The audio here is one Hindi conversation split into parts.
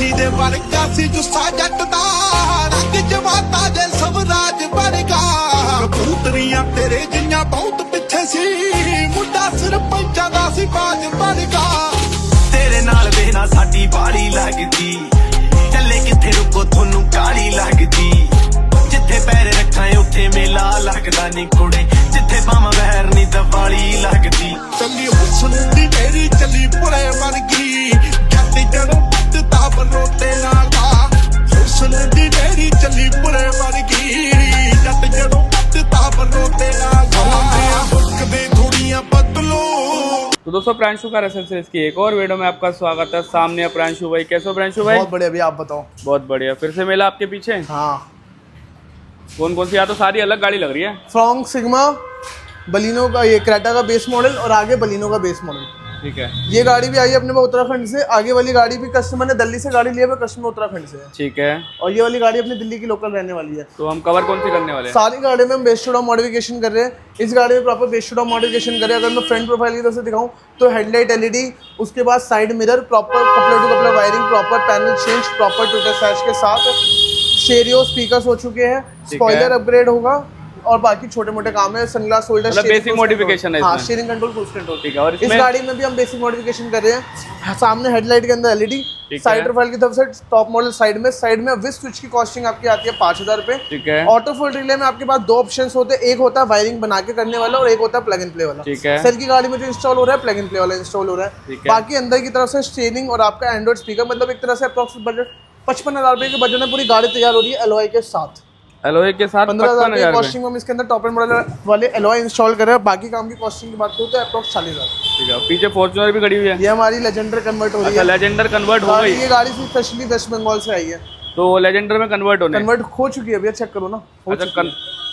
ਲੱਸੀ ਦੇ ਵਰਗਾ ਸੀ ਜੁੱਸਾ ਜੱਟ ਦਾ ਰੰਗ ਜਵਾਤਾ ਜੇ ਸਵਰਾਜ ਵਰਗਾ ਕਬੂਤਰੀਆਂ ਤੇਰੇ ਜਿਹੀਆਂ ਬਹੁਤ ਪਿੱਛੇ ਸੀ ਮੁੰਡਾ ਸਰਪੰਚਾਂ ਦਾ ਸੀ ਬਾਜ ਵਰਗਾ ਤੇਰੇ ਨਾਲ ਵੇਖਣਾ ਸਾਡੀ ਬਾੜੀ ਲੱਗਦੀ ਚੱਲੇ ਕਿੱਥੇ ਰੁਕੋ ਤੁਹਾਨੂੰ ਕਾਲੀ ਲੱਗਦੀ ਜਿੱਥੇ ਪੈਰ ਰੱਖਾਂ ਉੱਥੇ ਮੇਲਾ ਲੱਗਦਾ ਨੀ ਕੁੜੇ ਜਿੱਥੇ ਬਾਵਾਂ ਵਹਿਰ ਨੀ ਦੀਵਾਲੀ ਲੱਗਦੀ ਚੱਲੀ ਹੁਸਨ ਦੀ ਮੇਰੀ ਚੱਲੀ ਪੁਰੇ ਵਰਗੀ ਜੱਟ ਜਦੋਂ ਪੱਤਦਾ ਬਰੋਤੇ ਨਾਲ ਹੁਸਨ ਦੀ ਮੇਰੀ ਚੱਲੀ ਪੁਰੇ ਵਰਗੀ ਜੱਟ ਜਦੋਂ ਪੱਤਦਾ ਬਰੋਤੇ ਨਾਲ ਮੁੱਕਦੇ ਥੋੜੀਆਂ ਬਦਲੋ। तो दोस्तों प्रांशु कार एसेसरीज की एक और वीडियो में आपका स्वागत है। सामने प्रांशु भाई, कैसे हो प्रांशु भाई? बहुत बढ़िया भैया, आप बताओ। बहुत बढ़िया। फिर से मेला आपके पीछे? हाँ। कौन कौन सी? यहाँ तो सारी अलग गाड़ी लग रही है। फ्रॉन्क सिग्मा, बलिनो का, ये क्रेटा का बेस मॉडल और आगे बलिनो का बेस मॉडल। ठीक है। ये गाड़ी भी आई है अपने पास उत्तराखंड से। आगे वाली गाड़ी भी कस्टमर ने दिल्ली से गाड़ी लिया है, कस्टमर उत्तराखंड से है। ठीक है। और ये वाली गाड़ी अपनी दिल्ली की लोकल रहने वाली है। तो हम कवर कौन सी करने वाले हैं? सारी गाड़ी में हम बेस टू डाउन मॉडिफिकेशन कर रहे हैं। इस गाड़ी में proper base to down modification कर रहे हैं। अगर मैं फ्रंट प्रोफाइल की तरफ से दिखाऊं तो हेडलाइट एलईडी, उसके बाद side mirror, proper coupler to coupler wiring, proper panel change, proper tweeter sash के साथ स्टेरियो स्पीकर्स हो चुके हैं, स्पॉइलर अपग्रेड होगा और बाकी छोटे मोटे काम है। सनग्लास होल्डर, बेसिक मॉडिफिकेशन है। हाँ, स्टीयरिंग कंट्रोल, क्रूज कंट्रोल। ठीक है। और इस गाड़ी में भी हम बेसिक मॉडिफिकेशन कर रहे हैं। सामने हेडलाइट के अंदर एलईडी, साइड प्रोफाइल की तरफ से टॉप मॉडल साइड में विद स्विच की कॉस्टिंग आपकी आती है 5000 रुपए। ठीक है। ऑटो फुल रिले में आपके पास दो ऑप्शंस होते हैं, एक होता है वायरिंग बना के करने वाला और एक होता है प्लग एंड प्ले वाला। ठीक है। सर की गाड़ी में जो इंस्टॉल हो रहा है प्लग एंड प्ले वाला इंस्टॉल हो रहा है। बाकी अंदर की तरफ से स्टीयरिंग और आपका एंड्रॉइड स्पीकर, मतलब एक तरह से अप्रोक्स बजट 55,000 रुपए के बजट में पूरी गाड़ी तैयार हो रही है एलॉय के साथ। एलॉय के साथ 15,000 कॉस्टिंग में इसके अंदर टॉप एंड मॉडल वाले एलॉय इंस्टॉल कर रहे हैं। बाकी काम की कॉस्टिंग की बात करूँ तो अप्रोक्स 40,000। ठीक है। पीछे फॉर्च्यूनर भी खड़ी हुई है। ये हमारी लेजेंडर कन्वर्ट हो रही है। लेजेंडर कन्वर्ट हो गई। ये गाड़ी स्पेशली वेस्ट बंगाल से आई है, तो लेजेंडर में कन्वर्ट हो चुकी है भैया, चेक करो ना।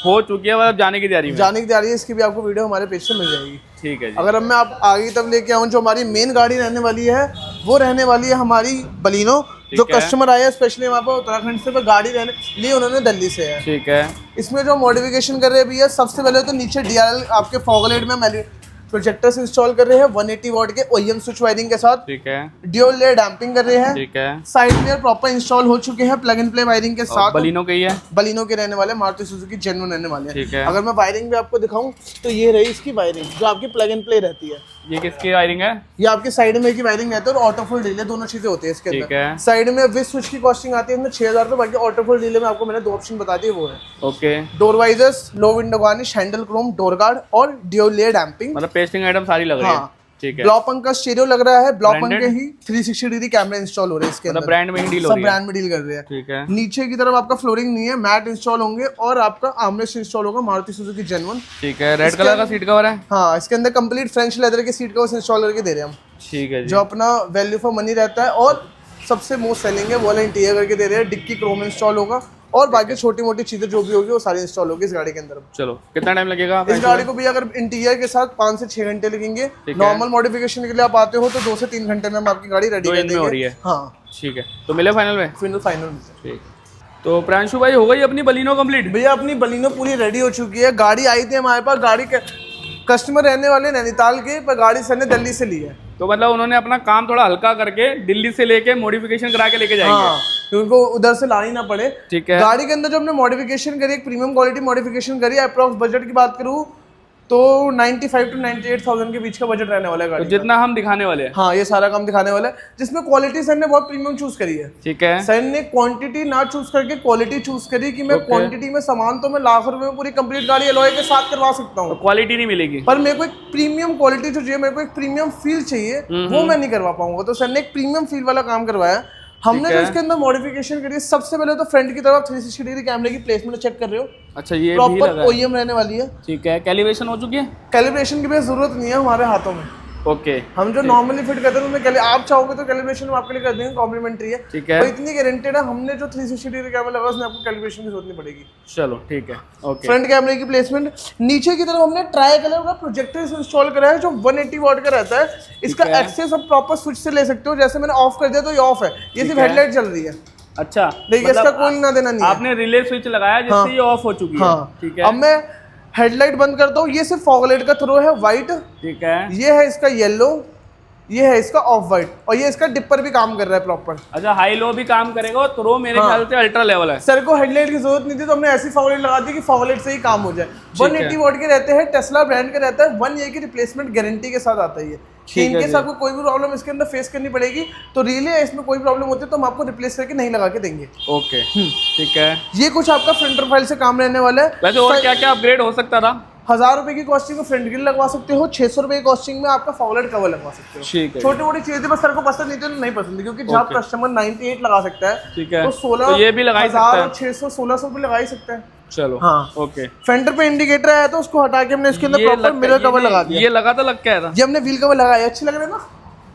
हो चुकी है, मतलब जाने की तैयारी है। इसकी भी आपको वीडियो हमारे पेज से मिल जाएगी। ठीक है जी। अगर मैं आप आगे तक लेके आऊँ, जो हमारी मेन गाड़ी रहने वाली है वो रहने वाली है हमारी बलिनो, जो कस्टमर आया स्पेशली वहाँ पर उत्तराखंड से, गाड़ी रहने लिए उन्होंने दिल्ली से है। ठीक है। इसमें जो मॉडिफिकेशन कर रहे हैं भैया, सबसे पहले तो नीचे डीआरएल आपके फॉग लाइट में प्रोजेक्टर्स इंस्टॉल कर रहे हैं 180 वॉट के ओईएम स्विच वायरिंग के साथ। ठीक है। ड्यूल लेयर डैम्पिंग कर रहे हैं। ठीक है। साइड मिरर प्रॉपर इंस्टॉल हो चुके हैं प्लग एंड प्ले वायरिंग के साथ। बलिनो के ही है, बलिनो के रहने वाले, मारुति सुजुकी जेन्युइन रहने वाले हैं। ठीक है। अगर मैं वायरिंग भी आपको दिखाऊं तो ये रही इसकी वायरिंग, जो आपकी प्लग एंड प्ले रहती है। ये किसकी वायरिंग है? ये आपके साइड में की वायरिंग रहती है और ऑटो फुल डिले, दोनों चीजें होती है इसके अंदर। ठीक है। साइड में विद स्विच की कॉस्टिंग आती है 6,000 रुपए। बाकी ऑटो फुल डिले में आपको मैंने दो ऑप्शन बता दिए, वो है। Okay. Door visors, low window garnish, handle chrome, door guard और ड्यूल लेयर डैम्पिंग, मतलब पेस्टिंग आइटम सारी लग रही है। ठीक है। ब्लॉक पंख का स्टीरियो लग रहा है, ब्लॉक पंख के ही 360 डिग्री कैमरा इंस्टॉल हो रहे हैं इसके अंदर। ब्रांड में ही डील हो रही है, सब ब्रांड में डील कर रहे हैं। ठीक है। नीचे की तरफ आपका फ्लोरिंग नहीं है, मैट इंस्टॉल होंगे और आपका आर्मरेस्ट इंस्टॉल होगा मारुति सुजुकी जेन्युइन। ठीक है। रेड कलर का सीट कवर है। हाँ, इसके अंदर कंप्लीट फ्रेंच लेदर के सीट कवर इंस्टॉल करके दे रहे हैं हम। ठीक है। जो अपना वैल्यू फॉर मनी रहता है और सबसे मोस्ट सेलिंग है, वो वाला इंटीरियर करके दे रहे हैं। डिक्की क्रोम इंस्टॉल होगा और बाकी छोटी मोटी चीजें जो भी होगी वो सारी इंस्टॉल होगी इस गाड़ी के अंदर। चलो, कितना टाइम लगेगा इस गाड़ी को भी? अगर इंटीरियर के साथ 5 से 6 घंटे लगेंगे। नॉर्मल मॉडिफिकेशन के लिए आप आते हो तो 2 से 3 घंटे में हम आपकी गाड़ी रेडी कर देंगे। हाँ ठीक है। तो मिले फाइनल में? फाइनल। ठीक। तो प्रांशु भाई, हो गई अपनी बलिनो कंप्लीट? भैया अपनी बलिनो पूरी रेडी हो चुकी है। गाड़ी आई थी हमारे पास, गाड़ी के कस्टमर रहने वाले नैनीताल के, पर गाड़ी सर ने दिल्ली से ली है। तो मतलब उन्होंने अपना काम थोड़ा हल्का करके दिल्ली से लेके मॉडिफिकेशन करा के लेके जाएंगे। हाँ, तो उनको उधर से लानी ना पड़े। ठीक है। गाड़ी के अंदर जो हमने मॉडिफिकेशन करी, एक प्रीमियम क्वालिटी मॉडिफिकेशन करी, अप्रॉक्स बजट की बात करूँ तो 95 to 98,000 के बीच का बजट रहने वाला है गाड़ी। तो जितना हम दिखाने वाले हैं। हाँ, ये सारा काम दिखाने वाला है, जिसमें क्वालिटी सर ने बहुत प्रीमियम चूज करी है। ठीक है। सर ने क्वांटिटी ना चूज करके क्वालिटी चूज करी कि मैं क्वांटिटी में सामान तो मैं लाख रुपए में पूरी कंप्लीट गाड़ी एलॉय के साथ करवा सकता हूँ, क्वालिटी नहीं मिलेगी, पर मेरे को एक प्रीमियम क्वालिटी जो चाहिए, मेरे को एक प्रीमियम फील चाहिए, वो मैं नहीं करवा पाऊंगा। तो सर ने एक प्रीमियम फील वाला काम करवाया। हमने जो इसके अंदर मॉडिफिकेशन करी है, सबसे पहले तो फ्रंट की तरफ 360 डिग्री कैमरे की प्लेसमेंट चेक कर रहे हो। अच्छा, ये प्रॉपर ओईएम रहने वाली है। ठीक है। कैलिब्रेशन हो चुकी है? कैलिब्रेशन की भी जरूरत नहीं है हमारे हाथों में। ओके। हम जो नॉर्मली फिट करते हैं उसमें आप चाहोगे तो कैलिब्रेशन हम आपके लिए कर देंगे, कॉम्प्लीमेंट्री है। ठीक है। तो इतनी गारंटेड है, हमने जो 360 डिग्री कैमरा लगा उसमें आपको कैलिब्रेशन की जरूरत नहीं पड़ेगी। चलो ठीक है। ओके। फ्रंट कैमरे की प्लेसमेंट, नीचे की तरफ हमने ट्राई कलर का प्रोजेक्टर इंस्टॉल करा है जो 180 वॉट का रहता है। इसका एक्सेस आप प्रॉपर स्विच से ले सकते हो। जैसे मैंने ऑफ कर दिया तो ये ऑफ है, ये सिर्फ हेडलाइट चल रही है। अच्छा, देखिए इसका कोई ना देना नहीं है। आपने रिले स्विच लगाया जिससे ये ऑफ हो चुकी है। ठीक है। अब मैं हेडलाइट बंद करता हूँ, ये सिर्फ फॉग लाइट का थ्रो है व्हाइट। ठीक है। ये है इसका येलो, ये है इसका ऑफ वाइट, और ये इसका डिपर भी काम कर रहा है प्रॉपर। अच्छा, हाई लो भी काम करेगा, और थ्रो मेरे ख्याल से अल्ट्रा लेवल है। सर को हेडलाइट की जरूरत नहीं थी, तो हमने ऐसी फॉग लाइट लगा दी कि फॉग लाइट से ही काम हो जाए। 180 वॉट के रहते हैं, टेस्ला ब्रांड के रहता है, 1 ईयर की रिप्लेसमेंट गारंटी के साथ आता है ये। इनकेस आपको कोई भी प्रॉब्लम इसके अंदर फेस करनी पड़ेगी तो रिले इसमें कोई प्रॉब्लम होती है तो हम आपको रिप्लेस करके नहीं लगा के देंगे। ओके, ठीक है। ये कुछ आपका फ्रंट प्रोफाइल से काम रहने वाला है। वैसे और क्या क्या अपग्रेड हो सकता था? 1000 रुपए की कॉस्टिंग में फ्रंट ग्रिल लगवा सकते हो, 600 रुपए की कॉस्टिंग में आपका फॉगलाइट कवर लगवा सकते हो। ठीक है। छोटी मोटी चीजें बस सर को पसंद नहीं थी तो नहीं पसंद, क्योंकि जहाँ कस्टमर 98 लगा सकता है, ठीक है, तो 16 तो ये भी लगा ही सकता है। 600 1600 भी लगा ही सकता है। चलो, हाँ, ओके। फेंडर पे इंडिकेटर आया तो उसको हटा के हमने इसके अंदर प्रॉपर मिरर कवर लगा दिया। ये लगा तो लग क्या था? ये हमने व्हील कवर लगाया, अच्छे लग रहे हैं ना,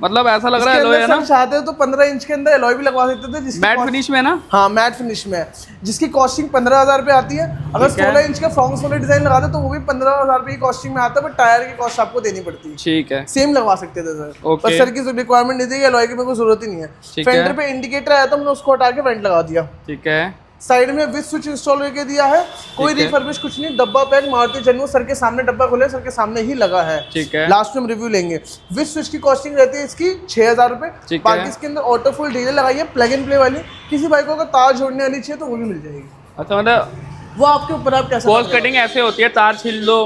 मतलब ऐसा लग रहा है एलॉय है ना? चाहते हो तो 15 इंच के अंदर एलॉय भी लगवा सकते थे, मैट फिनिश में ना? हाँ, मैट फिनिश में है, जिसकी कॉस्टिंग 15,000 रुपए आती है। अगर 16 इंच का फ्रॉन्क सोलर डिजाइन लगा दे तो वो भी 15,000 रुपए की कॉस्टिंग में आता है, बट टायर की कॉस्ट आपको देनी पड़ती है। ठीक है, सेम लगवा सकते थे सर, पर सर की रिक्वायरमेंट नहीं थी, एलॉय की मेरे को जरूरत ही नहीं है। फेंडर पे इंडिकेटर आया तो हमने उसको हटा के फ्रंट लगा दिया। ठीक है। साइड में विथ स्विच इंस्टॉल करके दिया है, कोई रिफर्बिश कुछ नहीं, डब्बा पैक मारुति जेन्युइन सर के सामने डब्बा खुले, सर के सामने ही लगा है। ठीक है। लास्ट में हम रिव्यू लेंगे। विथ स्विच की कॉस्टिंग रहती है इसकी 6,000 रुपए। बाकी इसके अंदर ऑटो फुल डीजल लगाई है, प्लग एंड प्ले वाली। किसी बाइक को अगर तार जोड़ने वाली चाहिए तो वो भी मिल जाएगी। अच्छा, मतलब वो आपके ऊपर, आप कैसे कॉस्ट कटिंग ऐसे होती है, तार छील लो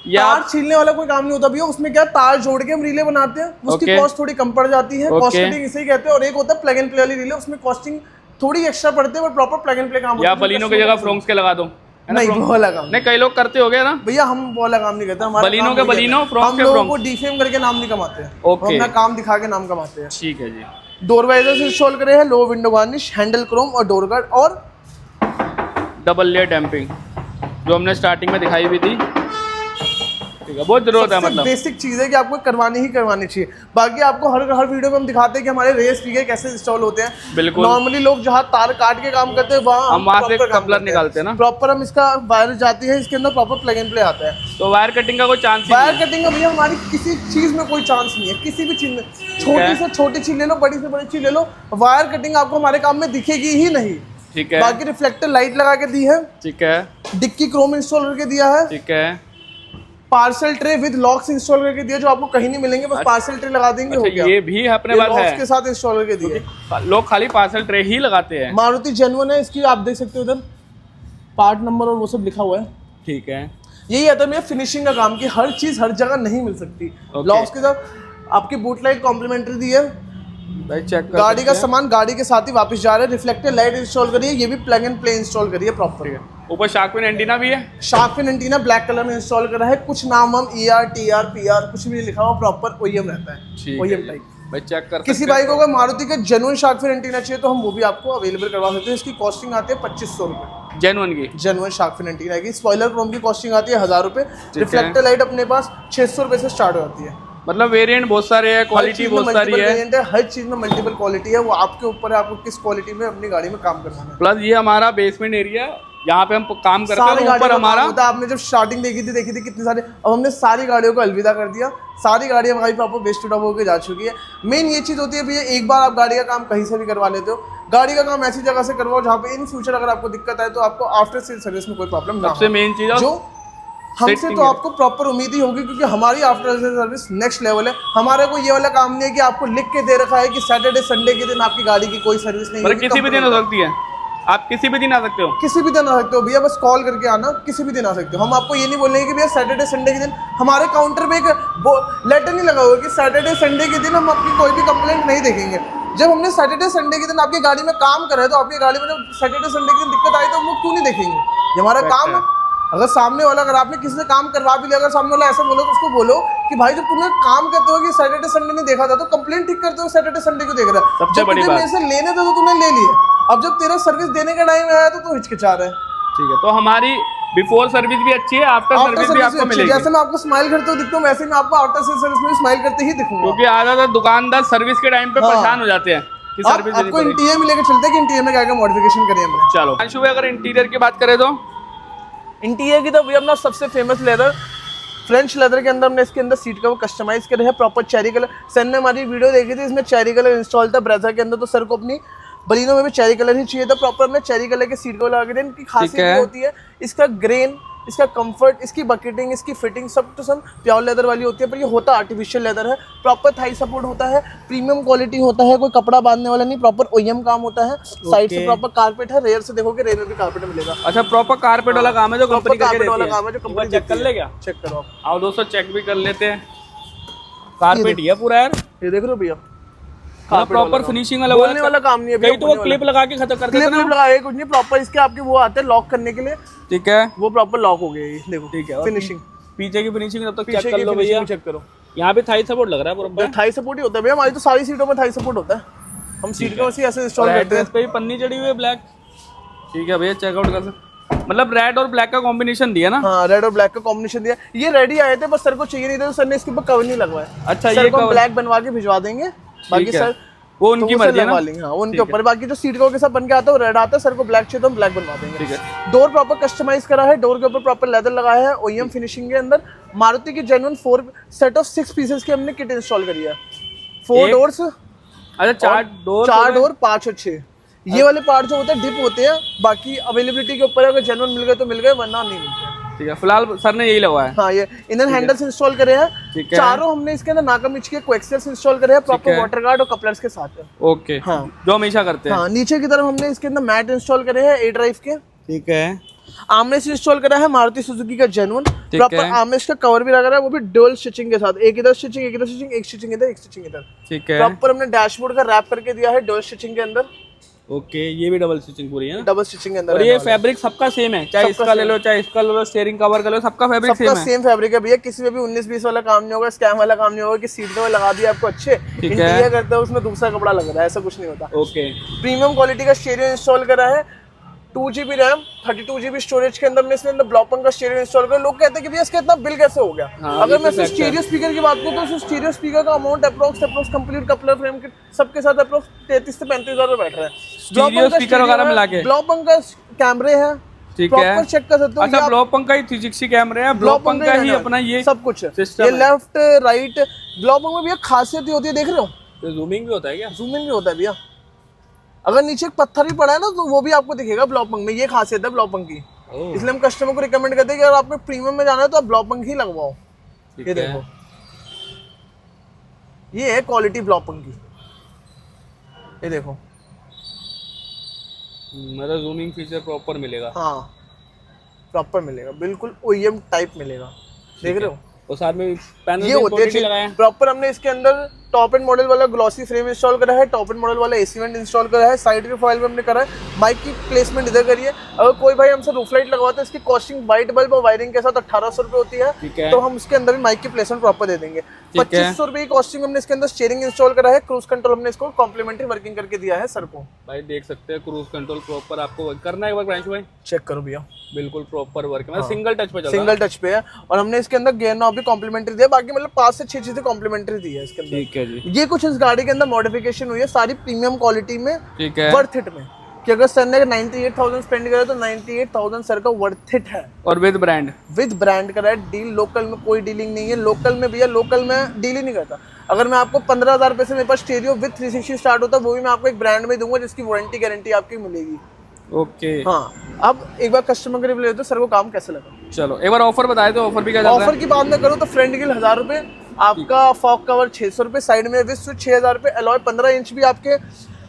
या तार छीलने वाला कोई काम नहीं होता भैया, उसमें क्या तार जोड़ के हम रीले बनाते हैं, उसकी कॉस्ट थोड़ी कम पड़ जाती है। कॉस्ट कटिंग इसे ही कहते हैं। और एक होता है प्लग एंड प्ले वाली रीले, उसमें कॉस्टिंग थोड़ी एक्स्ट्रा पड़ते हैं, but proper plug and play काम होता है। या बलिनो की जगह फ्रोंक्स के लगा दो, नहीं वो वाला काम नहीं, कई लोग करते हो गए ना भैया, हम वो वाला काम नहीं करते। हमारा बलिनो के बलिनो, फ्रोंक्स हम के लोगों फ्रोंक्स। को डीफेम करके नाम नहीं कमाते हैं, ओके। हम अपना काम दिखा के नाम कमाते हैं। ठीक है जी। डोर वाइजर्स इंस्टॉल करे हैं, लो विंडो वार्निश, हैंडल क्रोम और डोर गार्ड, और डबल लेयर डैम्पिंग जो हमने स्टार्टिंग में दिखाई भी थी। ठीक है, बहुत जरूरत है, मतलब बेसिक चीज है कि आपको करवानी ही करवानी चाहिए। बाकी आपको हर वीडियो में हम दिखाते हैं कि हमारे रेस स्पीकर कैसे इंस्टॉल होते हैं। बिल्कुल। नॉर्मली लोग जहाँ तार काट के काम करते हैं वहाँ हम वहाँ से कपलर निकालते हैं ना, प्रॉपर हम इसका वायर जाती है, इसके अंदर प्रॉपर प्लग एंड प्ले आता है। तो वायर कटिंग का कोई चांस ही वायर कटिंग का भैया हमारी किसी चीज में कोई चांस नहीं है, किसी भी चीज में। छोटी से छोटी चीज ले लो, बड़ी से बड़ी चीज ले लो, वायर कटिंग आपको हमारे काम में दिखेगी ही नहीं। ठीक है। बाकी रिफ्लेक्टर लाइट लगा के दी है। ठीक है। डिक्की क्रोम इंस्टॉल करके दिया है। ठीक है। Parcel tray with locks install करके दिया, जो आपको कहीं नहीं मिलेंगे, बस पार्सल ट्रे लगा देंगे, हो गया। ये भी अपने पास है, के साथ इंस्टॉल करके दिए। लोग खाली पार्सल ट्रे ही लगाते हैं। मारुति जेन्युइन है, इसकी आप देख सकते हो उधर पार्ट नंबर और वो सब लिखा हुआ है। ठीक है। यही आता है मेरा फिनिशिंग का काम, कि हर चीज हर जगह नहीं मिल सकती। लॉक्स के साथ आपकी बूट लाइट कॉम्प्लीमेंट्री दी है। चेक गाड़ी का सामान गाड़ी के साथ ही वापस जा रहा है। रिफ्लेक्टर लाइट इंस्टॉल करिए, ये भी प्लग एंड प्ले इंस्टॉल करिए प्रॉपर। ऊपर शार्क फिन एंटीना भी है। Shark fin antenna black colour में इंस्टॉल करा है। कुछ नाम हम ER TR PR कुछ भी नहीं लिखा हुआ, प्रॉपर OEM रहता है, OEM टाइप। भाई चेक कर, किसी बाइक को अगर मारुति का जेन्युइन शार्क फिन एंटीना चाहिए तो हम वो भी आपको अवेलेबल करवा सकते हैं। इसकी कॉस्टिंग आती है 2500 रुपये जेन्युइन की। जेन्युइन शार्क फिन एंटीना की। स्पॉइलर क्रोम की कॉस्टिंग आती है 1000 रुपये। रिफ्लेक्टर लाइट अपने पास 600 रुपये से स्टार्ट हो जाती है। मतलब वेरिएंट बहुत सारे हैं, क्वालिटी बहुत सारी है। हर चीज में मल्टीपल क्वालिटी है, वो आपके ऊपर है आपको किस क्वालिटी में अपनी गाड़ी में काम करवाना है। प्लस ये हमारा बेसमेंट एरिया, यहाँ पे हम काम करते हैं। ऊपर हमारा आपने जब स्टार्टिंग देखी थी कितनी सारी, अब हमने सारी गाड़ियों को अलविदा कर दिया। सारी गाड़ियाँ हमारी प्रॉपर बेस्ट टू टॉप होकर जा चुकी है। मेन ये चीज़ होती है भैया, एक बार आप गाड़ी का काम कहीं से भी करवा लेते हो। गाड़ी का काम ऐसी जगह से करवाओ जहाँ पे इन फ्यूचर अगर आपको दिक्कत आए तो आपको आफ्टर सेल सर्विस में कोई प्रॉब्लम ना हो। सबसे मेन चीज़ जो हमसे तो आपको प्रॉपर उम्मीद ही होगी, क्योंकि हमारी after sale service next level है। हमारे को ये वाला काम नहीं है कि आपको लिख के दे रखा है कि सैटरडे संडे के दिन आपकी गाड़ी की कोई सर्विस नहीं है। किसी भी दिन हो सकती है, आप किसी भी दिन आ सकते हो। किसी भी दिन आ सकते हो भैया, बस कॉल करके आना, किसी भी दिन आ सकते हो। हम आपको ये नहीं बोलेंगे कि भैया सैटरडे संडे के दिन। हमारे काउंटर पे एक लेटर नहीं लगा हुआ कि सैटरडे संडे के दिन हम आपकी कोई भी कंप्लेंट नहीं देखेंगे। जब हमने सैटरडे संडे के दिन आपकी गाड़ी में काम करा है तो आपकी गाड़ी में जब सैटरडे संडे के दिन दिक्कत आई तो हम लोग क्यों नहीं देखेंगे? ये हमारा काम है। अगर सामने वाला, अगर आपने किसी से काम करवा भी लिया, अगर सामने वाला ऐसा बोलो तो उसको बोलो कि भाई जब तुमने काम करते हो कि सैटरडे संडे नहीं देखा था तो कंप्लेंट ठीक करते हो सैटरडे संडे को देख रहा है। सबसे बड़ी बात, मेरे से लेने थे तो तुमने ले लिए, अब जब तेरा सर्विस देने का टाइम आया तो तू हिचकिचा रहा है। ठीक है, तो हमारी बिफोर सर्विस भी अच्छी है, आफ्टर सर्विस भी आपको मिलेगी। जैसे मैं आपको स्माइल करते हुए दिखता हूँ वैसे मैं आपको आफ्टर सर्विस में स्माइल करते ही दिखूंगा। क्योंकि ज्यादातर दुकानदार सर्विस के टाइम पे परेशान हो जाते हैं कि सर्विस आपको इंटीरियर में लेकर चलते हैं कि इंटीरियर में क्या क्या मॉडिफिकेशन करें हमने। चलो अंशु भाई, अगर इंटीरियर की बात करें तो इंटीरियर की तो भैया अपना सबसे फेमस लेदर, फ्रेंच लेदर के अंदर हमने इसके अंदर सीट कवर कस्टमाइज करे हैं प्रॉपर चेरी कलर। सर ने हमारी वीडियो देखी थी, इसमें चेरी कलर इंस्टॉल था ब्रेजा के अंदर, तो सर को अपनी बलिनो में भी चेरी कलर ही चाहिए था। प्रॉपर हमने चेरी कलर के सीट कवर लगा के। इनकी खासियत ये होती है, इसका ग्रेन इसका कंफर्ट, इसकी बकेटिंग, इसकी फिटिंग सब तो सब प्योर लेदर वाली होती है, पर ये होता आर्टिफिशियल लेदर है। प्रॉपर थाई सपोर्ट होता है, प्रीमियम क्वालिटी होता है, कोई कपड़ा बांधने वाला नहीं, प्रॉपर ओईएम काम होता है। साइड से प्रॉपर कारपेट है, रेयर से देखोगे रेयर में भी कारपेट मिलेगा। अच्छा, प्रॉपर कारपेट वाला काम है जो कंपनी करके कारपेट वाला देती काम है जो कंपनी चेक कर ले क्या? चेक करो आप। आओ दोस्तों चेक भी कर लेते हैं। कारपेट ही है पूरा यार, ये देख रहे हो भैया, प्रॉपर फिनिशिंग वाला बोलने वाला काम नहीं है भैया। कहीं तो वो क्लिप लगा के खत्म कर देते क्लिप लगाए कुछ नहीं, प्रॉपर इसके आपके वो आते हैं लॉक करने के लिए, ठीक है, वो प्रॉपर लॉक हो गए। ये देखो ठीक है। फिनिशिंग, पीछे की फिनिशिंग तब तक पीछे चेक कर की लो भैया। फिनिशिंग चेक करो। यहाँ पे थाई सपोर्ट लग रहा है पूरा, थाई सपोर्ट ही होता है भैया, हमारी तो सारी सीटों में थाई सपोर्ट होता है। हम सीट को ऐसे इंस्टॉल करते हैं। एड्रेस पे भी पन्नी चढ़ी हुई है ब्लैक, ठीक है भैया, चेकआउट कर सकते। मतलब रेड और ब्लैक का कॉम्बिनेशन दिया ना? हाँ, रेड और ब्लैक का कॉम्बिनेशन दिया। ये रेडी आए थे, बस सर को चाहिए नहीं था तो सर ने इसके ऊपर कवर नहीं लगवाया। अच्छा, सर ये को ब्लैक बनवा के भिजवा देंगे, बाकी सर वो उनकी मर्जी है ना। हाँ, उनके ऊपर। बाकी जो सीट के साथ बन के आता है वो रेड आता है, सर को ब्लैक चाहिए तो हम ब्लैक बनवा देंगे। ठीक है। डोर प्रॉपर कस्टमाइज करा है, डोर के ऊपर प्रॉपर लेदर लगाया है, ओईएम फिनिशिंग के अंदर। मारुति की जेन्युइन 4 सेट ऑफ 6 पीसेस की हमने किट इंस्टॉल करी है। 4 डोर्स, अच्छा 4 डोर, 4 डोर 5 और 6। ये वाले पार्ट जो होते हैं डिप होते हैं, बाकी अवेलेबिलिटी के ऊपर है, अगर जेन्युइन मिल गए तो मिल गए, वरना नहीं मिलते। ठीक है, फिलहाल सर ने यही लगवाया है। हाँ, ये इनर हैंडल्स इंस्टॉल करे हैं, ठीक है। चारों हमने इसके अंदर नाकामिच के कोएक्सियल्स इंस्टॉल करे हैं, प्रॉपर वाटर गार्ड और कपलर्स के साथ है। ओके, हाँ, जो हमेशा करते हैं। हाँ, नीचे की तरफ हमने इसके अंदर मैट इंस्टॉल करे हैं ए ड्राइव के, ठीक है। आर्मरेस्ट इंस्टॉल करा है मारुति सुजुकी का जेन्युइन, प्रॉपर आर्मरेस्ट का कवर भी लगा रहा है, वो भी डुअल स्टिचिंग के साथ, एक इधर स्टिचिंग, एक इधर स्टिचिंग, एक स्टिचिंग इधर, एक स्टिचिंग इधर, ठीक है। प्रॉपर हमने डैशबोर्ड का रैप करके दिया है डुअल स्टिचिंग के अंदर। ओके, ये भी डबल स्टिचिंग पूरी है ना? डबल स्टिचिंग के अंदर। और ये फैब्रिक सबका सेम है, चाहे इसका ले लो चाहे इसका ले लो, स्टीयरिंग कवर कर लो, सबका फैब्रिक सेम है। सेम फैब्रिक है भैया, किसी में भी 19-20 वाला काम नहीं होगा, स्कैम वाला काम नहीं होगा कि सीट में लगा दिया आपको अच्छे इंटीरियर करते हो उसमें दूसरा कपड़ा लग रहा है, ऐसा कुछ नहीं होता। ओके, प्रीमियम क्वालिटी का स्टीरियो इंस्टॉल करा है, 2GB रैम 32GB स्टोरेज के अंदर हमने इसके अंदर ब्लॉपंग का स्टीरियो इंस्टॉल करा। लोग कहते हैं कि भैया इसका इतना बिल कैसे हो गया? अगर मैं सिर्फ स्टीरियो स्पीकर की बात करूं तो स्टीरियो स्पीकर का amount approx complete coupler frame के सबके साथ अप्रोक्स 33 से 35 हज़ार बैठ रहा है। स्टीरियो स्पीकर वगैरह मिला के ब्लॉपंग का कैमरे है, ठीक है, प्रॉपर चेक कर सकते हो। अच्छा, ब्लॉपंग का ही 360 कैमरे है, ब्लॉपंग का ही अपना ये सब कुछ है, ये लेफ्ट राइट ब्लॉपंग में भैया खासियत ही होती है, देख रहे हो? तो जूमिंग भी होता है क्या? जूमिंग भी होता है भैया, अगर नीचे एक पत्थर भी पड़ा है ना तो वो भी आपको दिखेगा ब्लॉपंग में, ये खासियत है ब्लॉपंग की। इसलिए हम कस्टमर को रिकमेंड करते हैं कि अगर आपको प्रीमियम में जाना है तो आप ब्लॉपंग ही लगवाओ। ये देखो, ये है क्वालिटी ब्लॉपंग की, ये देखो, मतलब जूमिंग फीचर प्रॉपर मिलेगा। हाँ, प्रॉपर मिलेगा, बिल्कुल ओईएम टाइप मिलेगा, देख रहे हो? और साथ में पैनल ये होते हैं प्रॉपर। हमने इसके अंदर टॉप एंड मॉडल वाला ग्लॉसी फ्रेम इंस्टॉल करा है, टॉप एंड मॉडल वाला एसी वेंट इंस्टॉल करा है, साइड के फॉइल में हमने करा है, माइक की प्लेसमेंट इधर करी है। अगर कोई भाई हमसे रूफ लाइट लगवाता है, इसकी कॉस्टिंग वाइट बल्ब और वायरिंग के साथ 1800 रुपये होती है, तो हम उसके अंदर भी माइक की प्लेसमेंट प्रॉपर दे देंगे। 2500 रुपये की कॉस्टिंग हमने इसके अंदर स्टीयरिंग इंस्टॉल करा है, क्रूज कंट्रोल हमने इसको कॉम्प्लीमेंट्री वर्किंग करके दिया है सर को। भाई देख सकते हैं क्रूज कंट्रोल प्रॉपर आपको करना है, एक बार प्रांशु भाई चेक करो भैया, बिल्कुल प्रॉपर वर्क है, मतलब सिंगल टच पे चल रहा है, सिंगल टच पे है। और हमने इसके अंदर गियर नॉब भी कॉम्प्लीमेंट्री दिया, बाकी मतलब 5 से 6 चीजें कॉम्प्लीमेंट्री दी है इसके अंदर। ठीक है जी। ये कुछ इस गाड़ी के अंदर मॉडिफिकेशन हुई है, सारी प्रीमियम क्वालिटी में, ठीक है, वर्थ इट में, कि अगर सर ने 98,000 स्पेंड करा तो 98,000 सर का वर्थ इट है। और विद ब्रांड करा है डील, लोकल में कोई डीलिंग नहीं है। लोकल में भैया, लोकल में डील ही नहीं करता। अगर मैं आपको 15,000 रुपये से मेरे पास स्टीरियो विद 360 स्टार्ट होता है, वो भी मैं आपको एक ब्रांड में दूंगा जिसकी वारंटी गारंटी आपकी मिलेगी। ओके, हाँ। अब एक बार कस्टमर के रिव्यू लेते सर को काम कैसे लगा। चलो एक बार ऑफर बताए तो ऑफर भी क्या चल रहा है? ऑफर की बात मैं करूँ तो फ्रंट ग्रिल 1000 रुपये, आपका फॉग कवर 600 रुपये, साइड में विद स्विच 6000 रुपये, अलॉय 15 इंच भी आपके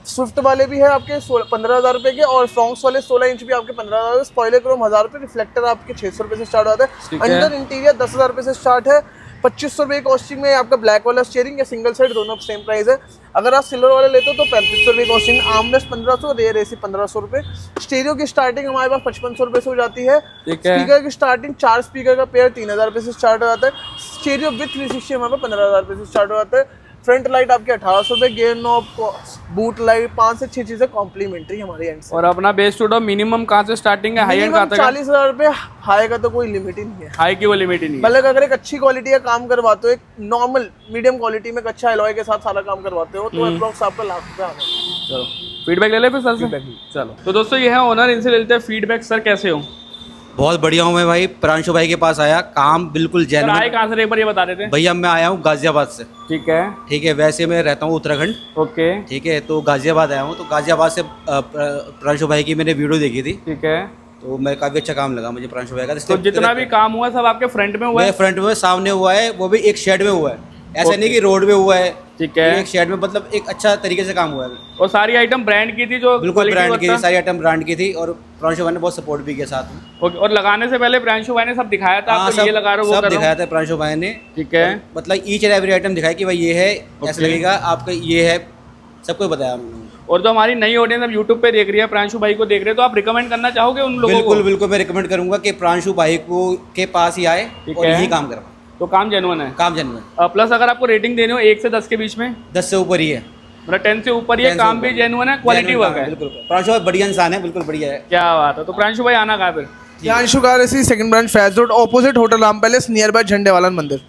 स्विफ्ट वाले भी है आपके 15,000 रुपये के, और फ्रॉन्क्स वाले 16 इंच भी आपके 15,000, स्पॉइलर क्रोम 1000 रुपये, रिफ्लेक्टर आपके 600 रुपये से स्टार्ट होता है। अंडर इंटीरियर 10,000 रुपये से स्टार्ट है। 2500 रुपये कॉस्टिंग में आपका ब्लैक वाला स्टीयरिंग या सिंगल साइड दोनों सेम प्राइस है। अगर आप सिल्वर वाले लेते हो तो 3500 रुपये कॉस्टिंग, आर्मरेस्ट 1500, रेयर एसी 1500 रुपये। स्टीरियो की स्टार्टिंग हमारे पास 5500 रुपये से हो जाती है। स्पीकर की स्टार्टिंग 4 स्पीकर का पेयर 3000 रुपये से स्टार्ट हो जाता है। स्टीरियो विद 360 हमारे पास 15,000 रुपये से स्टार्ट हो जाता है। फ्रंट लाइट आपके 1800 रुपये, गेयर नॉब, बूट लाइट, 5 से 6 चीजें कॉम्प्लीमेंट्री हमारे एंड से। और अपना बेस टू टॉप मिनिमम कहाँ से स्टार्टिंग है, हाई एंड कहाँ तक? 40,000 रुपये, हाई का तो कोई लिमिट ही नहीं है। हाई की वो लिमिट ही नहीं है। मतलब अगर एक अच्छी क्वालिटी का काम करवाते हो, एक नॉर्मल मीडियम क्वालिटी में एक अच्छा एलॉय के साथ सारा काम करवाते हो, तो अप्रोक्स आपका लाख रुपये आ गया। चलो फीडबैक ले ले फिर सर से। चलो तो दोस्तों ये है ओनर, इनसे लेते हैं फीडबैक। सर कैसे हो? बहुत बढ़िया हूँ मैं भाई। प्रांशु भाई के पास आया, काम बिल्कुल जेन्युइन। आए कहाँ से एक बार ये बता देते हैं? भैया मैं आया हूँ गाजियाबाद से। ठीक है, ठीक है। वैसे मैं रहता हूँ उत्तराखंड। ओके, ठीक है। तो गाजियाबाद आया हूँ, तो गाजियाबाद से प्रांशु भाई की मैंने वीडियो देखी थी। ठीक है। तो मैं काफ़ी अच्छा काम लगा मुझे प्रांशु भाई का। तो जितना भी काम हुआ सब आपके फ्रंट में हुआ है? मेरे फ्रंट में सामने हुआ है, वो भी एक शेड में हुआ है, ऐसा नहीं कि रोड में हुआ है। ठीक है, एक शेड में, मतलब एक अच्छा तरीके से काम हुआ है। और सारी आइटम ब्रांड की थी जो बिल्कुल ब्रांड की थी, सारी आइटम ब्रांड की थी, और प्रांशु भाई ने बहुत सपोर्ट भी किया साथ में। ओके, और लगाने से पहले प्रांशु भाई ने सब दिखाया था आपको, ये लगा रहे हो वो सब कर रहे हो? दिखाया था प्रांशु भाई ने। ठीक है, मतलब ईच एंड एवरी आइटम दिखाया कि भाई ये है, ऐसा लगेगा आपका, ये है, सबको बताया उन्होंने। और जो हमारी नई ऑडियंस अब यूट्यूब पे देख रही है, प्रांशु भाई को देख रहे हैं, तो आप रिकमेंड करना चाहोगे उन लोगों को? बिल्कुल बिल्कुल, मैं रिकमेंड करूंगा कि प्रांशु भाई को के पास ही आए और यही काम करें। तो काम जेन्युइन है, काम जेन्युइन। प्लस अगर आपको रेटिंग देनी हो 1 से 10 के बीच में? 10 से ऊपर ही है, मतलब 10 से ऊपर ही है, काम भी जेन्युइन है, क्वालिटी वर्क है। बिल्कुल, प्रांशु भाई बढ़िया इंसान है, बिल्कुल बढ़िया है। क्या बात है। तो प्रांशु भाई आना कहाँ फिर? Priyanshu car AC second branch Faiz road opposite hotel Ram palace near by झंडे वाला मंदिर।